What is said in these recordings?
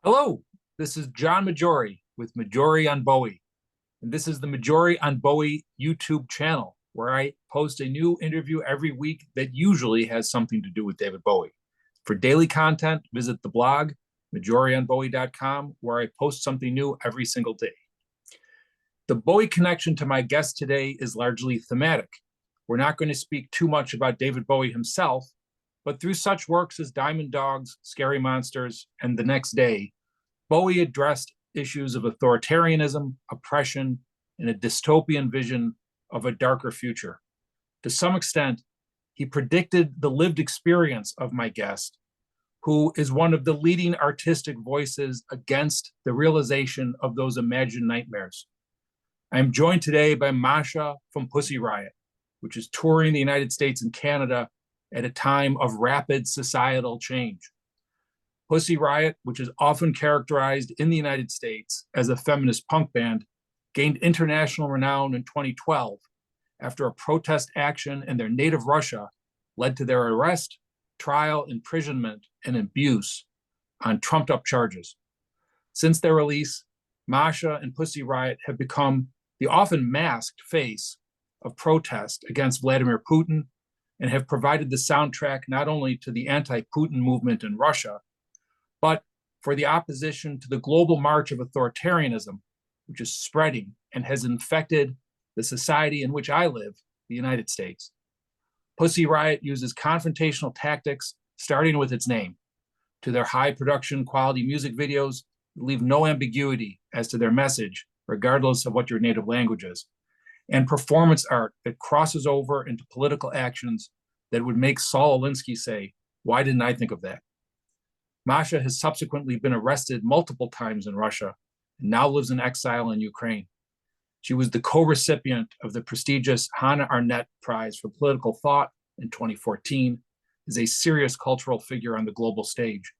Hello, this is John Majori with Majori on Bowie, and this is the Majori on Bowie YouTube channel, where I post a new interview every week that usually has something to do with David Bowie. For daily content, visit the blog, majorionbowie.com, where I post something new every single day. The Bowie connection to my guest today is largely thematic. We're not going to speak too much about David Bowie himself, but through such works as Diamond Dogs, Scary Monsters, and The Next Day, Bowie addressed issues of authoritarianism, oppression, and a dystopian vision of a darker future. To some extent, he predicted the lived experience of my guest, who is one of the leading artistic voices against the realization of those imagined nightmares. I am joined today by Masha from Pussy Riot, which is touring the United States and Canada at a time of rapid societal change. Pussy Riot, which is often characterized in the United States as a feminist punk band, gained international renown in 2012 after a protest action in their native Russia led to their arrest, trial, imprisonment, and abuse on trumped-up charges. Since their release, Masha and Pussy Riot have become the often masked face of protest against Vladimir Putin and have provided the soundtrack not only to the anti-Putin movement in Russia, but for the opposition to the global march of authoritarianism, which is spreading and has infected the society in which I live, the United States. Pussy Riot uses confrontational tactics, starting with its name, to their high production quality music videos that leave no ambiguity as to their message, regardless of what your native language is, and performance art that crosses over into political actions that would make Saul Alinsky say, "Why didn't I think of that?" Masha has subsequently been arrested multiple times in Russia and now lives in exile in Ukraine. She was the co-recipient of the prestigious Hannah Arendt Prize for Political Thought in 2014, is a serious cultural figure on the global stage.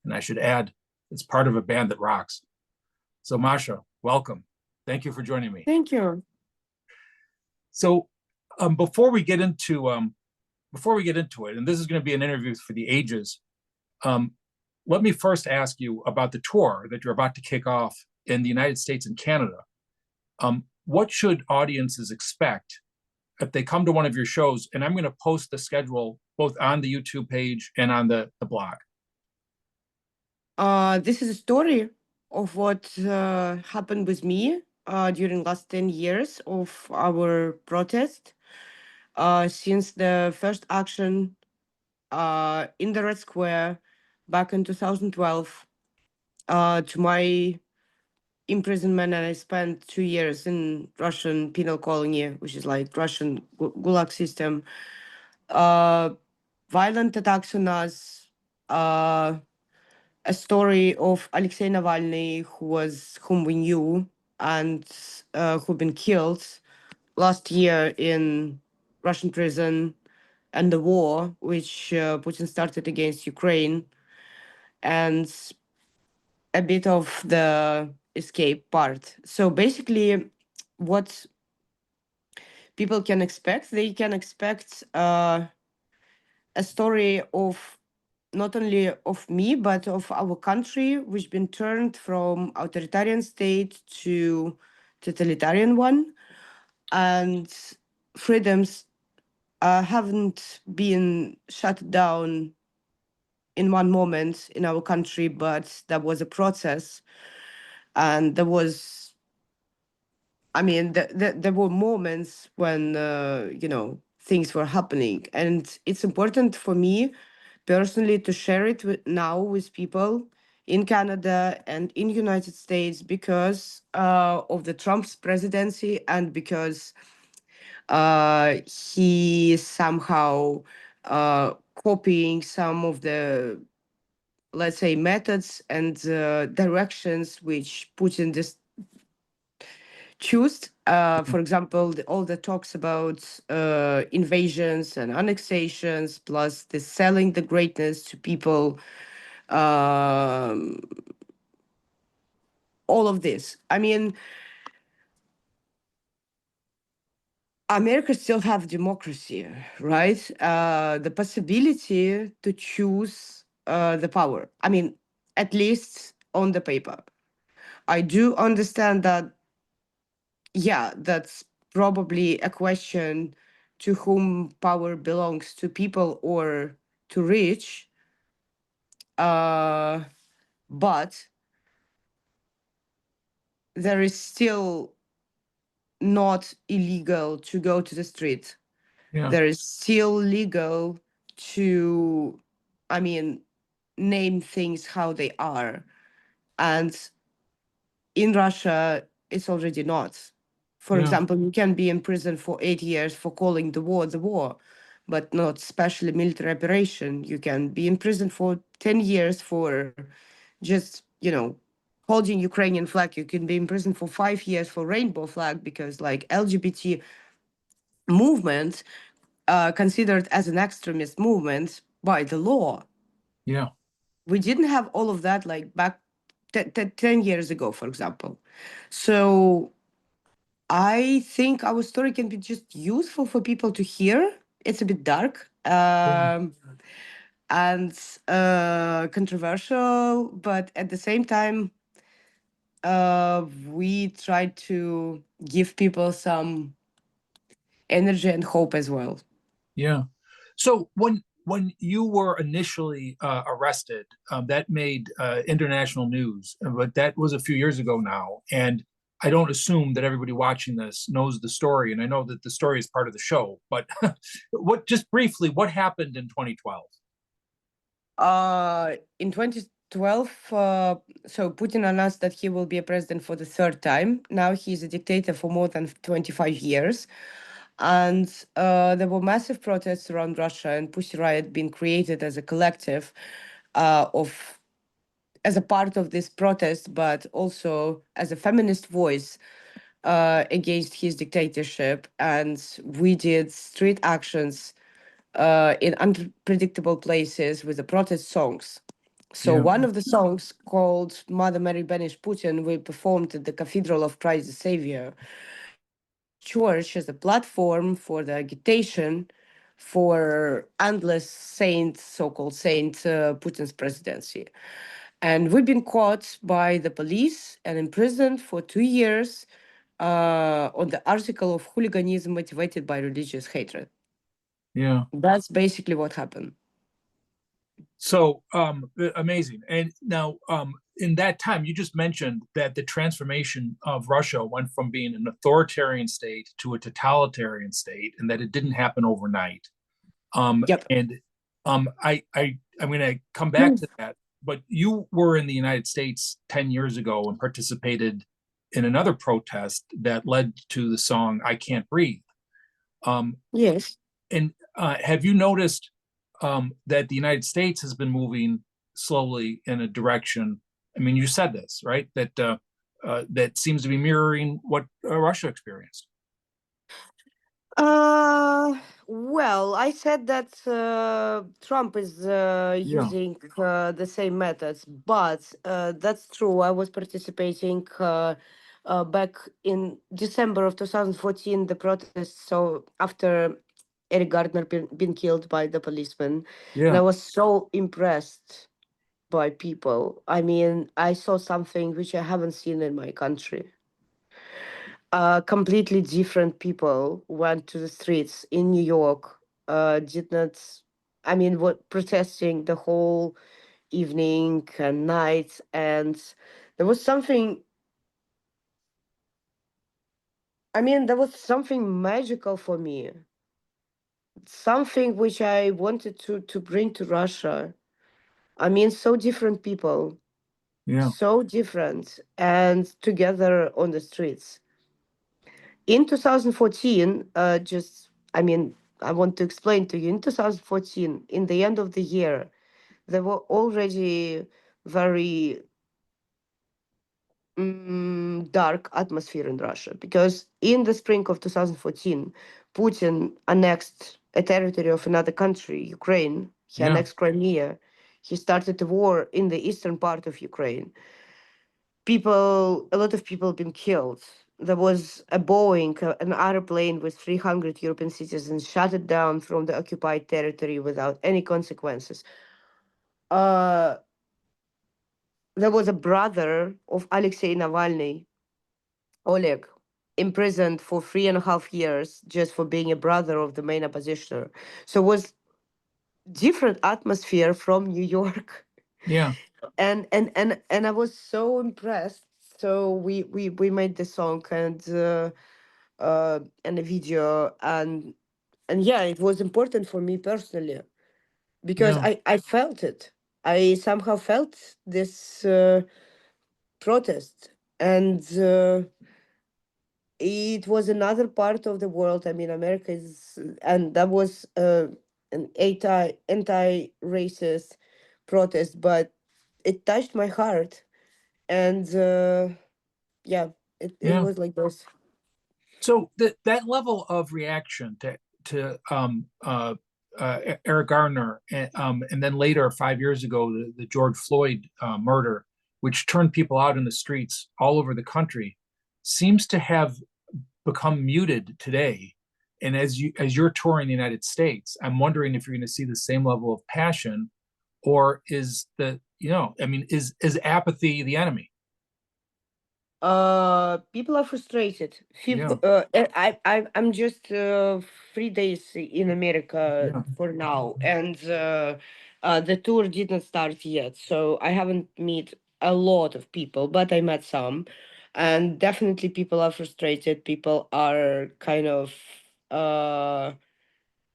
And I should add, it's part of a band that rocks. So Masha, welcome. Thank you for joining me. Thank you. So before we get into it, and this is going to be an interview for the ages, let me first ask you about the tour that you're about to kick off in the United States and Canada. What should audiences expect if they come to one of your shows? And I'm going to post the schedule both on the YouTube page and on the blog. This is a story of what happened with me during last 10 years of our protest. Since the first action in the Red Square back in 2012 to my imprisonment, and I spent 2 years in Russian penal colony, which is like Russian gulag system. Violent attacks on us, a story of Alexei Navalny, whom we knew and who'd been killed last year in Russian prison, and the war which Putin started against Ukraine, and a bit of the escape part. So basically, what people can expect, they can expect a story of not only of me, but of our country, which been turned from authoritarian state to totalitarian one, and freedoms haven't been shut down in one moment in our country, but that was a process. And there was, there were moments when, things were happening. And it's important for me personally to share it now with people in Canada and in United States because of the Trump's presidency, and because he somehow copying some of the, let's say, methods and directions which Putin just choose. For example, all the talks about invasions and annexations, plus the selling the greatness to people, all of this. I mean, America still have democracy, right? The possibility to choose the power. I mean, at least on the paper. I do understand that, yeah, that's probably a question to whom power belongs, to people or to rich. But there is still not illegal to go to the street. Yeah. There is still legal to, I mean, name things how they are. And in Russia, it's already not. For Yeah. example, you can be in prison for 8 years for calling the war, but not specially military operation. You can be in prison for 10 years for just, holding Ukrainian flag. You can be in prison for 5 years for rainbow flag because like LGBT movement considered as an extremist movement by the law. Yeah. We didn't have all of that like back 10 years ago, for example. So I think our story can be just useful for people to hear. It's a bit dark and controversial, but at the same time, we try to give people some energy and hope as well. Yeah. So when you were initially arrested, that made international news, but that was a few years ago now. And I don't assume that everybody watching this knows the story. And I know that the story is part of the show, but just briefly, what happened in 2012? In 2012, so Putin announced that he will be a president for the third time. Now he's a dictator for more than 25 years. And there were massive protests around Russia, and Pussy Riot being created as a collective as a part of this protest, but also as a feminist voice against his dictatorship. And we did street actions in unpredictable places with the protest songs. So Yeah. one of the songs called Mother Mary Banish Putin, we performed at the Cathedral of Christ the Savior church as a platform for the agitation for endless saint, so-called saint Putin's presidency. And we've been caught by the police and imprisoned for 2 years on the article of hooliganism motivated by religious hatred. Yeah. That's basically what happened. So amazing. And now, in that time, you just mentioned that the transformation of Russia went from being an authoritarian state to a totalitarian state, and that it didn't happen overnight. Yep. And I'm going to come back to that. But you were in the United States 10 years ago and participated in another protest that led to the song "I Can't Breathe." Yes. And have you noticed that the United States has been moving slowly in a direction? I mean, you said this, right? That seems to be mirroring what Russia experienced. Well, I said that Trump is Yeah. using the same methods, but that's true. I was participating back in December of 2014, the protests. So after Eric Gardner been killed by the policeman, and I Yeah. was so impressed by people. I mean, I saw something which I haven't seen in my country. Completely different people went to the streets in New York, did not, I mean, what protesting the whole evening and night. And there was something, I mean, there was something magical for me, something which I wanted to bring to Russia. I mean, so different people, Yeah. so different, and together on the streets. In 2014, I mean, I want to explain to you, in 2014, in the end of the year, there were already very dark atmosphere in Russia because in the spring of 2014, Putin annexed a territory of another country, Ukraine. He Yeah. annexed Crimea. He started a war in the eastern part of Ukraine. A lot of people been killed. There was a Boeing, an airplane with 300 European citizens, shut it down from the occupied territory without any consequences. Uh, there was a brother of Alexei Navalny, Oleg, imprisoned for 3.5 years just for being a brother of the main oppositioner. So it was different atmosphere from New York. Yeah, And I was so impressed. So we made the song and a video, and yeah, it was important for me personally because yeah, I felt it. I somehow felt this protest, and it was another part of the world. I mean, America is, and that was an anti-racist protest, but it touched my heart, and yeah, it yeah. was like this. So that level of reaction to Eric Garner, and then later 5 years ago the George Floyd murder, which turned people out in the streets all over the country, seems to have become muted today. And as you're touring the United States, I'm wondering if you're going to see the same level of passion, or is I mean, is apathy the enemy? People are frustrated. Yeah, I'm just 3 days in America yeah, for now, and the tour didn't start yet, so I haven't met a lot of people, but I met some, and definitely people are frustrated. People are kind of uh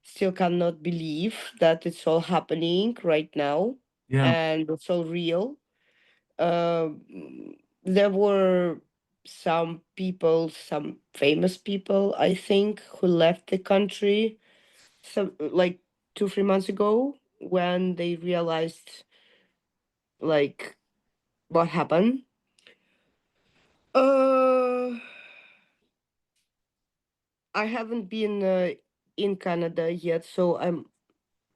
still cannot believe that it's all happening right now, yeah, and it's all real. um, there were some people, some famous people, I think, who left the country some like 2 3 months ago when they realized like what happened. Uh, I haven't been in Canada yet, so I'm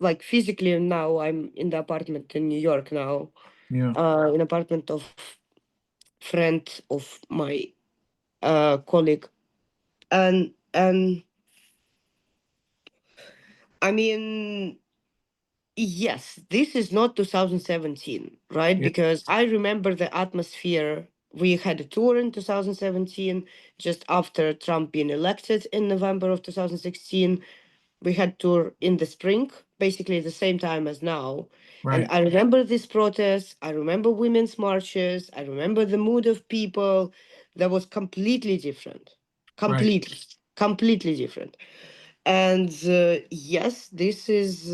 like physically now I'm in the apartment in New York now, yeah, an apartment of friend of my colleague, and I mean, yes, this is not 2017, right? yeah, Because I remember the atmosphere. We had a tour in 2017, just after Trump being elected in November of 2016. We had tour in the spring, basically the same time as now. And right, I remember these protests. I remember women's marches. I remember the mood of people. That was completely different. right. Completely, completely different. And yes, this is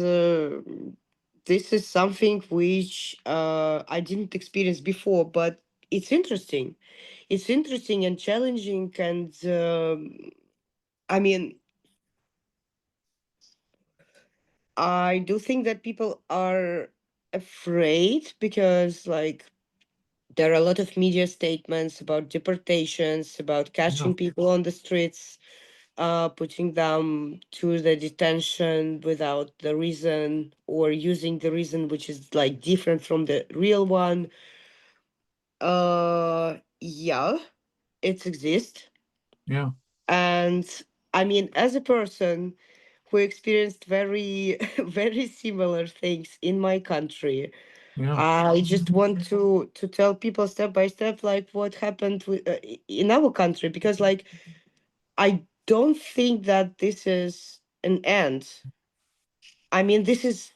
something which I didn't experience before, but it's interesting. It's interesting and challenging, and I mean, I do think that people are afraid because, like, there are a lot of media statements about deportations, about Yeah, catching people on the streets, putting them to the detention without the reason, or using the reason which is like different from the real one. Yeah, it exists. yeah, And I mean, as a person who experienced very, very similar things in my country, yeah, I just want to tell people step by step like what happened in our country, because like I don't think that this is an end. I mean, this is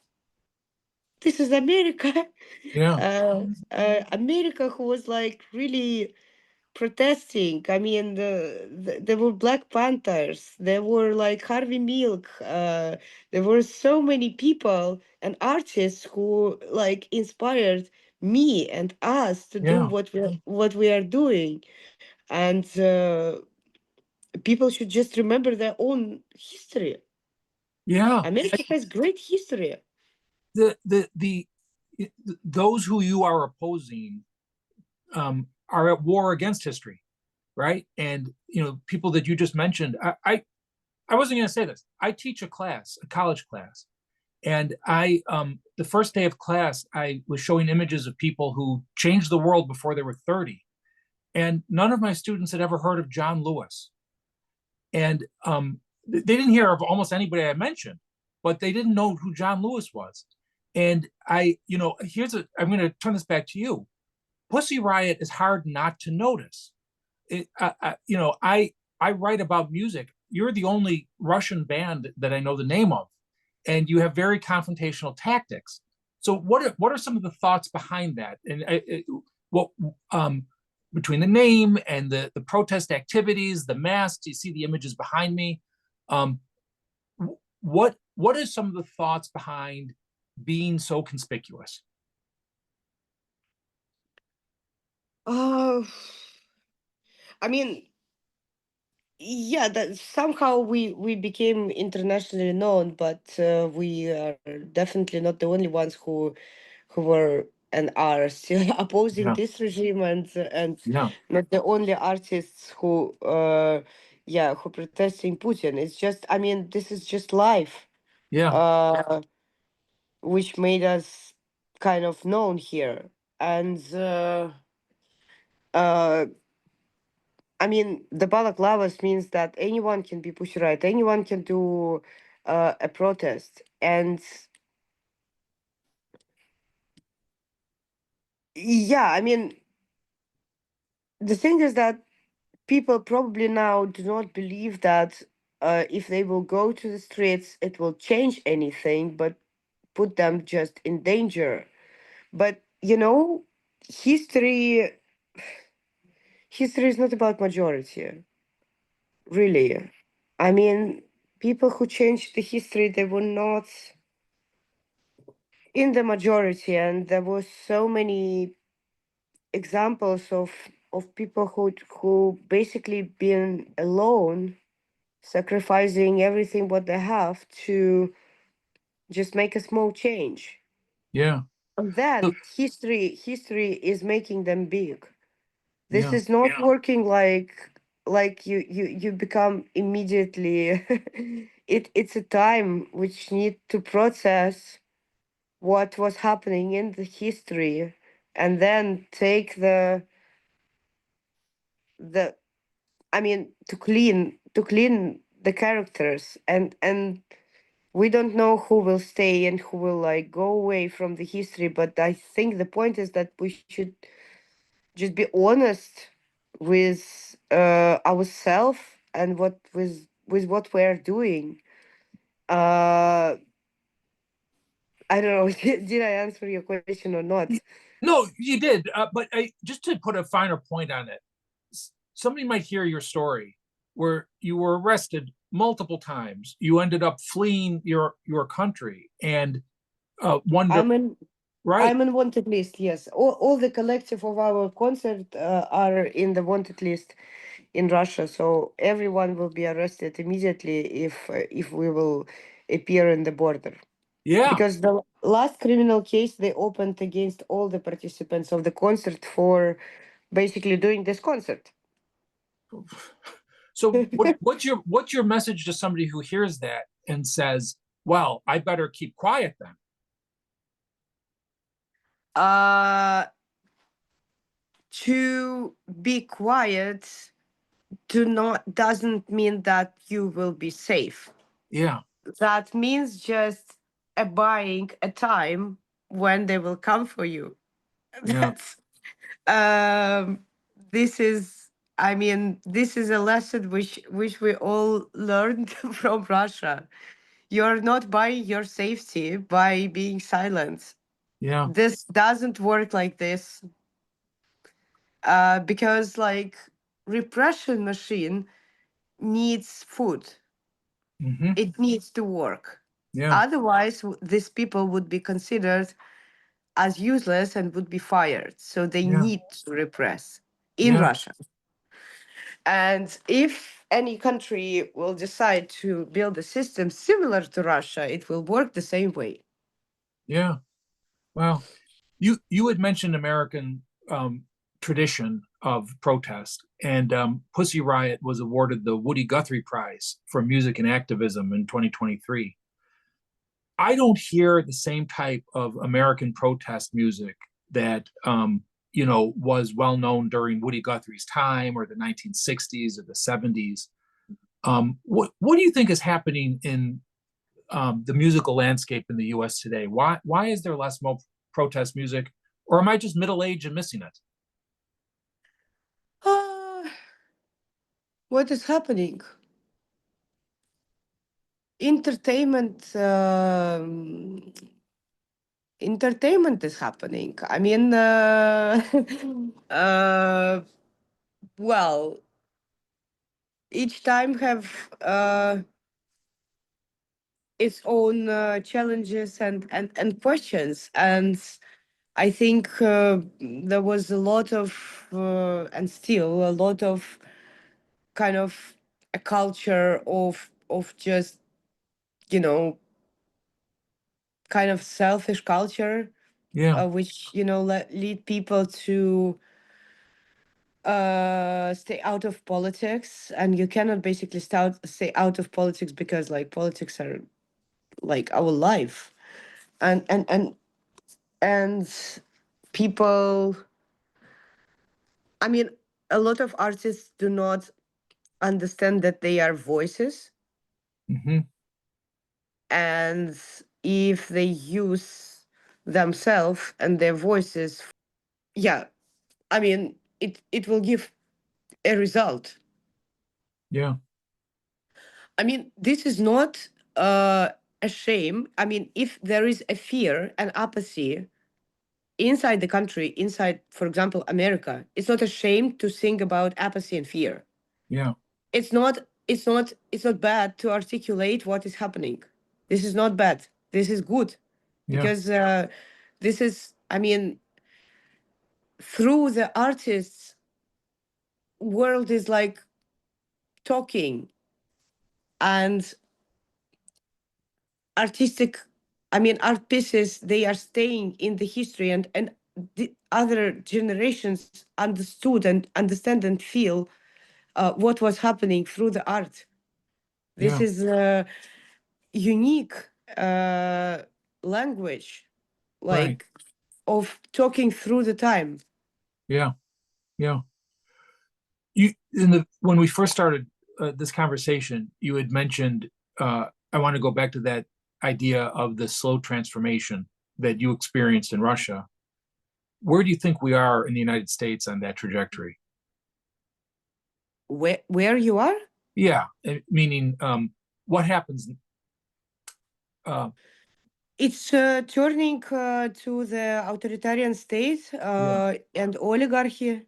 America. yeah, America, who was like really protesting. I mean, there were Black Panthers. There were like Harvey Milk. There were so many people and artists who like inspired me and us to do yeah, what we are doing. And people should just remember their own history. yeah. America has great history. The those who you are opposing are at war against history, right? And people that you just mentioned. I wasn't going to say this. I teach a class, a college class, and I the first day of class, I was showing images of people who changed the world before they were 30, and none of my students had ever heard of John Lewis, and they didn't hear of almost anybody I mentioned, but they didn't know who John Lewis was. And I'm going to turn this back to you. Pussy Riot is hard not to notice. I write about music. You're the only Russian band that I know the name of, and you have very confrontational tactics. So what are some of the thoughts behind that? And what between the name and the protest activities, the masks? You see the images behind me. Um, what is some of the thoughts behind being so conspicuous? Uh, I mean, yeah, that somehow we became internationally known, but we are definitely not the only ones who were and are still opposing Yeah, this regime, and yeah, not the only artists who yeah, who protesting Putin. It's just, I mean, this is just life, yeah, uh which made us kind of known here. And uh I mean, the balaclavas means that anyone can be Pussy Riot, anyone can do a protest. And yeah, I mean, the thing is that people probably now do not believe that if they will go to the streets, it will change anything, but put them just in danger. But history history is not about majority, really. I mean, people who changed the history, they were not in the majority, and there was so many examples of people who basically been alone, sacrificing everything what they have to just make a small change. yeah, And so, then history is making them big. This yeah, is not, yeah, working like you become immediately it's a time which need to process what was happening in the history, and then take the I mean, to clean the characters, and we don't know who will stay and who will like go away from the history. But I think the point is that we should just be honest with ourselves, and with what we're doing. uh I don't know. Did I answer your question or not? no, you did. But just to put a finer point on it, somebody might hear your story where you were arrested multiple times. You ended up fleeing your country and wonder, i'm in right? I'm on wanted list, yes. All the collective of our concert are in the wanted list in Russia, so everyone will be arrested immediately if we will appear in the border. Yeah. Because the last criminal case they opened against all the participants of the concert for basically doing this concert. So what's your message to somebody who hears that and says, "Well, I better keep quiet then"? uh to be quiet doesn't mean that you will be safe. Yeah, That means just buying a time when they will come for you. yeah, That's um this is, I mean, this is a lesson which we all learned from Russia. You're not buying your safety by being silent. yeah. This doesn't work like this, because like repression machine needs food. Hmm. It needs to work. Yeah, Otherwise, these people would be considered as useless and would be fired. So they yeah, need to repress in yeah, Russia. And if any country will decide to build a system similar to Russia, it will work the same way. yeah. Well, you had mentioned American tradition of protest, and Pussy Riot was awarded the Woody Guthrie Prize for Music and Activism in 2023. I don't hear the same type of American protest music that was well known during Woody Guthrie's time, or the 1960s or the 70s. What do you think is happening in the musical landscape in the U.S. today? Why is there less protest music, or am I just middle aged and missing it? What is happening? Entertainment. Entertainment is happening. I mean, well, each time have its own challenges and questions, and I think there was a lot of and still a lot of kind of a culture of just, you know, kind of selfish culture, Yeah. which, you know, lead people to stay out of politics. And you cannot basically stay out of politics because like politics are like our life. And people, I mean, a lot of artists do not understand that they are voices, Hmm. and if they use themselves and their voices, yeah, I mean, it will give a result. Yeah. I mean, this is not uh, a shame. I mean, if there is a fear and apathy inside the country, inside, for example, America, it's not a shame to think about apathy and fear. Yeah. It's not bad to articulate what is happening. This is not bad. This is good, Yeah. because this is, I mean, through the artists, world is like talking, and artistic, I mean, art pieces, they are staying in the history, and the other generations understood and understand and feel what was happening through the art. This Yeah. is a unique uh, language, Right. like, of talking through the time. Yeah. Yeah. You in the when we first started this conversation, you had mentioned I want to go back to that idea of the slow transformation that you experienced in Russia. Where do you think we are in the United States on that trajectory? Where you are? Yeah, meaning what happens? Uh, It's turning to the authoritarian state yeah, and oligarchy.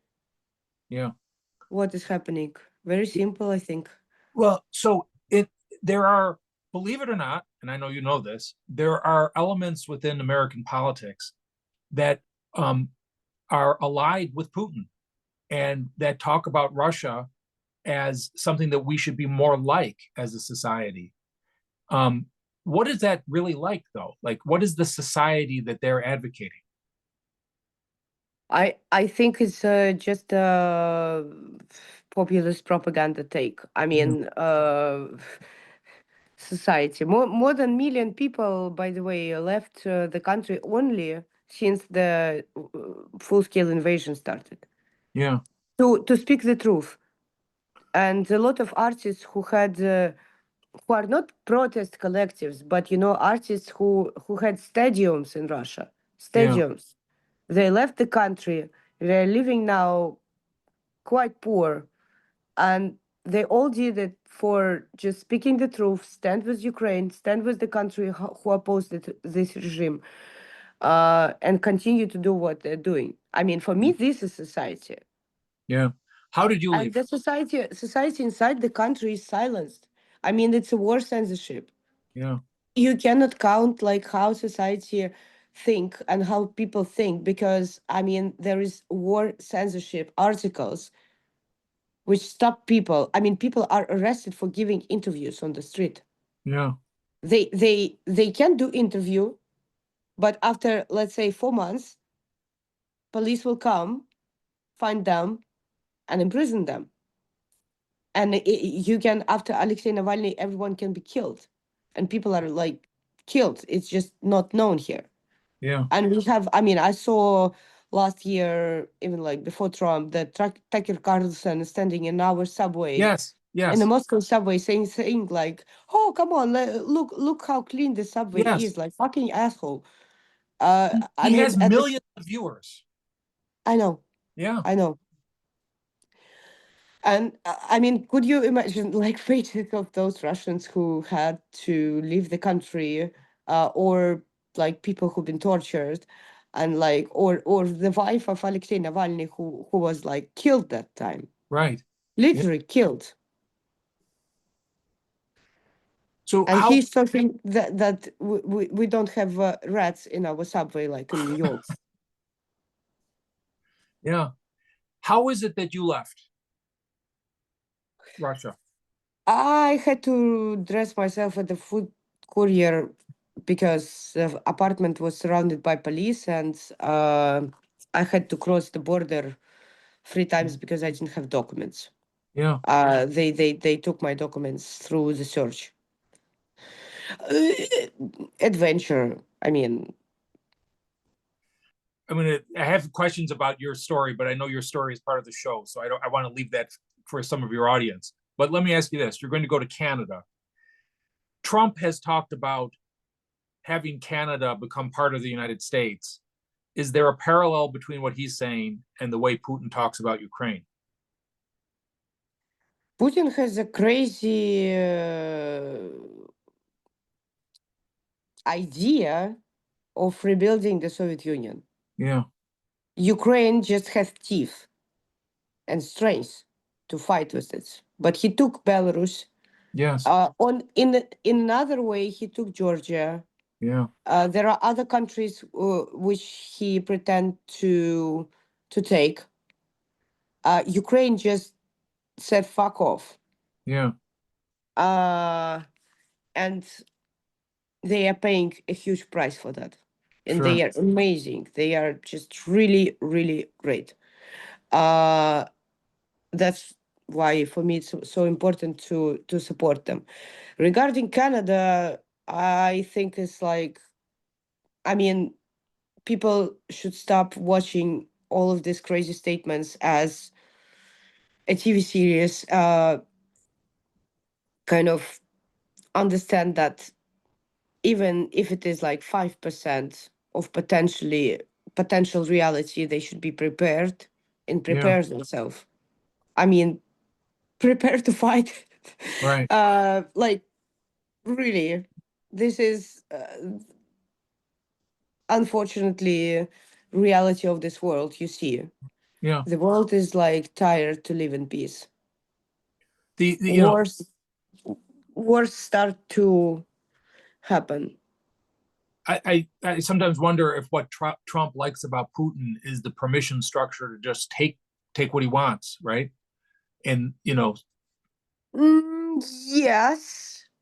yeah. What is happening? Very simple, I think. Well, so there are, believe it or not, and I know you know this, there are elements within American politics that um, are allied with Putin and that talk about Russia as something that we should be more like as a society. Um, what is that really like, though? Like, what is the society that they're advocating? I think it's just a populist propaganda take. I Yeah, mean, society. More than million people, by the way, left the country only since the full scale invasion started. yeah, To speak the truth, and a lot of artists who are not protest collectives, but, you know, artists who had stadiums in Russia, yeah, stadiums. They left the country. They're living now quite poor, and they all did it for just speaking the truth, stand with Ukraine, stand with the country who opposed this regime, and continue to do what they're doing. I mean, for me, this is society. yeah. How did you And leave? the society inside the country is silenced. I mean, it's a war censorship. Yeah, You cannot count like how society think and how people think, because I mean there is war censorship articles which stop people. I mean, people are arrested for giving interviews on the street. yeah, They can do interview, but after, let's say, 4 months, police will come, find them, and imprison them. And you can, after Alexei Navalny, everyone can be killed, and people are like killed. It's just not known here. yeah. And we have, I mean, I saw last year, even like before Trump, that Tucker Carlson is standing in our subway, Yes, in the yes, Moscow subway, saying like, "Oh, come on, look how clean the subway yes. is, like fucking asshole." I He mean, has at this, millions of viewers. I know, Yeah, I know, And I mean, could you imagine like fating of those Russians who had to leave the country, or like people who've been tortured, and like or the wife of Alexei Navalny who was like killed that time, Right. Yeah. literally killed, So and how, he's talking that we don't have rats in our subway like in New York. yeah. How is it that you left Russia? I had to dress myself as a food courier because the apartment was surrounded by police, and I had to cross the border 3 times because I didn't have documents. Yeah. They took my documents through the search. Uh, Adventure. I mean, I have questions about your story, but I know your story is part of the show, so I want to leave that for some of your audience. But let me ask you this: you're going to go to Canada. Trump has talked about having Canada become part of the United States. Is there a parallel between what he's saying and the way Putin talks about Ukraine? Putin has a crazy idea of rebuilding the Soviet Union. Yeah. Ukraine just has teeth and strength to fight with it. But he took Belarus. Yes. In another way, he took Georgia. Yeah. There are other countries which he pretend to take. Ukraine just said fuck off, Yeah. and they are paying a huge price for that. And Sure. they are amazing. They are just really, really great. Uh, that's why for me it's so important to support them. Regarding Canada, I think it's like, I mean, people should stop watching all of these crazy statements as a TV series. Kind of understand that even if it is like 5% of potential reality, they should be prepared and Yeah. prepare themselves. I mean, prepare to fight. Right. Like, really, this is unfortunately reality of this world. You see, Yeah. the world is like tired to live in peace. The Wars, wars start to happen. I sometimes wonder if what Trump likes about Putin is the permission structure to just take what he wants, right? And Yes,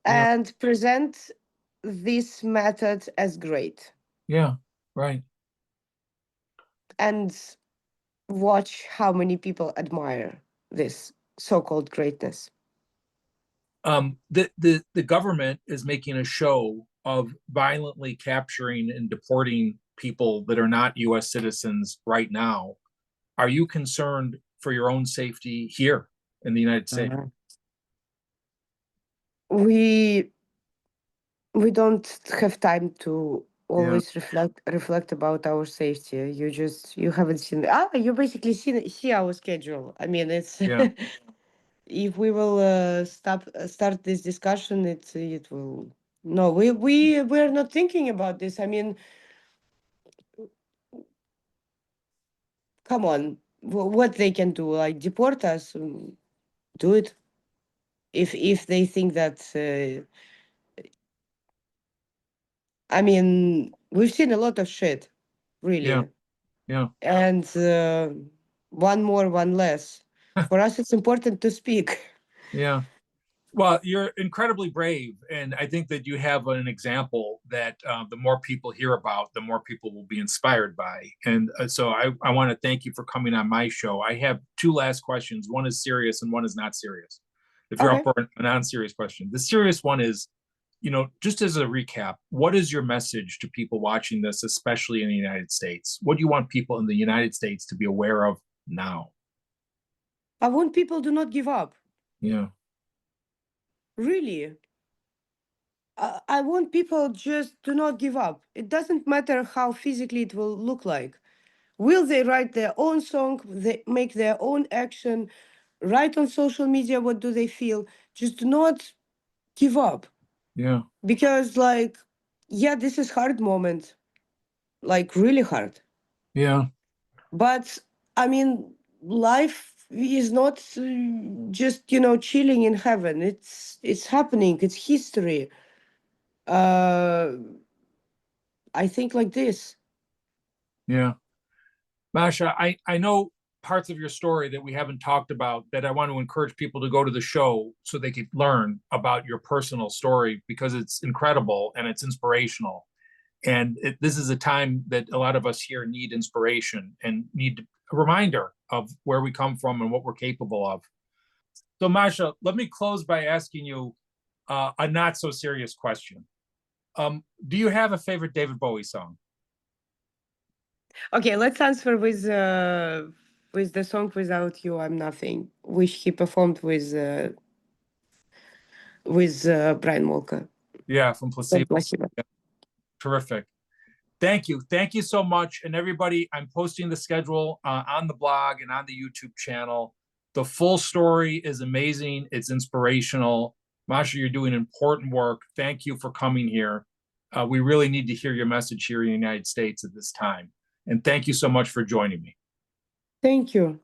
yeah, and present this method as great, yeah, right. and watch how many people admire this so-called greatness. The government is making a show of violently capturing and deporting people that are not U.S. citizens right now. Are you concerned for your own safety here in the United States? Uh, we we don't have time to Yeah, always reflect about our safety. You haven't seen you basically see our schedule. I mean, it's yeah, if we will start this discussion, it will. No, we're not thinking about this. I mean, come on, what they can do, like deport us, do it. If they think that, I mean, we've seen a lot of shit, yeah, really, yeah, and one more, one less. For us, it's important to speak. yeah. Well, you're incredibly brave, and I think that you have an example that the more people hear about, the more people will be inspired by. And so I want to thank you for coming on my show. I have two last questions. One is serious, and one is not serious. If you're up Okay. for a non-serious question, the serious one is, just as a recap, what is your message to people watching this, especially in the United States? What do you want people in the United States to be aware of now? I want people to not give up. Yeah, Really. I want people just to not give up. It doesn't matter how physically it will look like. Will they write their own song? They make their own action? write on social media what do they feel. Just do not give up. Yeah. Because like, yeah, this is hard moment, like really hard. Yeah. But I mean, life is not just, chilling in heaven. It's happening. It's history. Uh, I think like this. Yeah. Masha, I know parts of your story that we haven't talked about that I want to encourage people to go to the show so they could learn about your personal story because it's incredible and it's inspirational. And this is a time that a lot of us here need inspiration and need a reminder of where we come from and what we're capable of. So, Masha, let me close by asking you a not so serious question. Do you have a favorite David Bowie song? Okay, let's answer with the song "Without You, I'm Nothing," which he performed with Brian Walker. Yeah, from From Placebo. Placebo. Yeah, terrific. Thank you. Thank you so much. And everybody, I'm posting the schedule on the blog and on the YouTube channel. The full story is amazing. It's inspirational. Masha, you're doing important work. Thank you for coming here. We really need to hear your message here in the United States at this time. And thank you so much for joining me. Thank you.